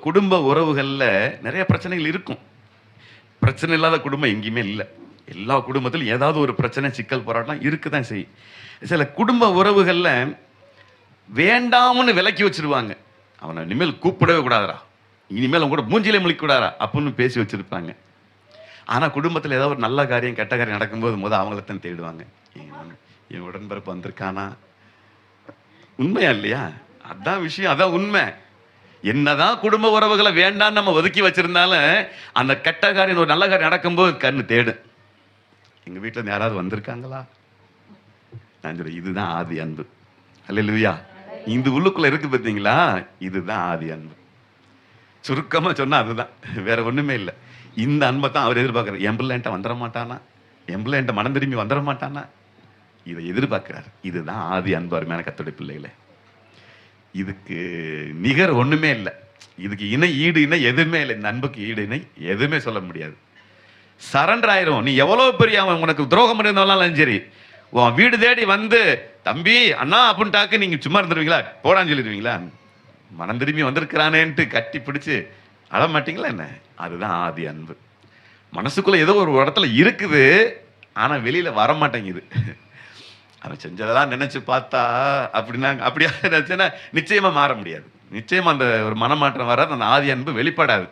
குடும்ப உறவுகள்ல நிறைய பிரச்சனைகள் இருக்கும். பிரச்சனை இல்லாத குடும்பம் எங்கேயுமே இல்ல. எல்லா குடும்பத்திலும் ஏதாவது ஒரு பிரச்சனை, சிக்கல், போராட்டம் இருக்கத்தான் செய்யும். சில குடும்ப உறவுகள்ல வேண்டாம்னு விலக்கி வச்சிருவாங்க. அவன இனிமேல் கூப்பிடவே கூடாதுடா. இனிமேல் அவன் கூட மூஞ்சிலே முழிக்க கூடாதுடா அப்படின்னு பேசி வச்சிருப்பாங்க. ஆனா குடும்பத்துல ஏதாவது ஒரு நல்ல காரியம், கெட்ட காரியம் நடக்கும்போது அவங்களத்தான் தேடுவாங்க. என் உடன்பிறப்பு வந்திருக்கானா? உண்மையா இல்லையா? அதான் விஷயம், அதான் உண்மை. என்னதான் குடும்ப உறவுகளை வேண்டான்னு நம்ம ஒதுக்கி வச்சிருந்தாலும் அந்த கெட்ட காரியம் ஒரு நல்ல காரியம் நடக்கும்போது கண்ணு தேடும். எங்க வீட்டுல இருந்து யாராவது வந்திருக்காங்களா? நான் சொல்றேன், இதுதான் ஆதி அன்பு. அல்லேலூயா. இந்த உள்ளுக்குள்ள இருக்கு பார்த்தீங்களா? இதுதான் ஆதி அன்பு. சுருக்கமா சொன்னா அதுதான், வேற ஒண்ணுமே இல்லை. இந்த அன்பை தான் அவர் எதிர்பார்க்கிறார். என் பிள்ளை என்கிட்ட வந்துட மாட்டானா? என் பிள்ளை என்கிட்ட மனம் திரும்பி வந்துட மாட்டானா? இதை எதிர்பார்க்கிறார். இதுதான் ஆதி அன்பு. அருமையான கர்த்தருடைய பிள்ளைகளே, இதுக்கு நிகர் ஒண்ணுமே இல்லை. இதுக்கு இணை ஈடு இணை எதுவுமே இல்லை. இந்த அன்புக்கு ஈடு இணை எதுவுமே சொல்ல முடியாது. சரண்டர் ஆயிரும். நீ எவ்வளவு பெரிய அவன் உனக்கு துரோகம் பண்ணியிருந்தாலும் சரி, உன் வீடு தேடி வந்து தம்பி அண்ணா அப்படின்ட்டாக்கு நீங்க சும்மா இருந்துருவீங்களா? போடான்னு சொல்லிடுவீங்களா? மனம் திரும்பி வந்திருக்கிறானேன்ட்டு கட்டி பிடிச்சு அழ மாட்டீங்களா என்ன? அதுதான் ஆதி அன்பு. மனசுக்குள்ள ஏதோ ஒரு இடத்துல இருக்குது, ஆனா வெளியில வர மாட்டேங்குது. அவன் செஞ்சதெல்லாம் நினைச்சு பார்த்தா அப்படின்னா அப்படியா நினைச்சேன்னா நிச்சயமா மாற முடியாது. நிச்சயமா அந்த ஒரு மனமாற்றம் வராது. அந்த ஆதி அன்பு வெளிப்படாது.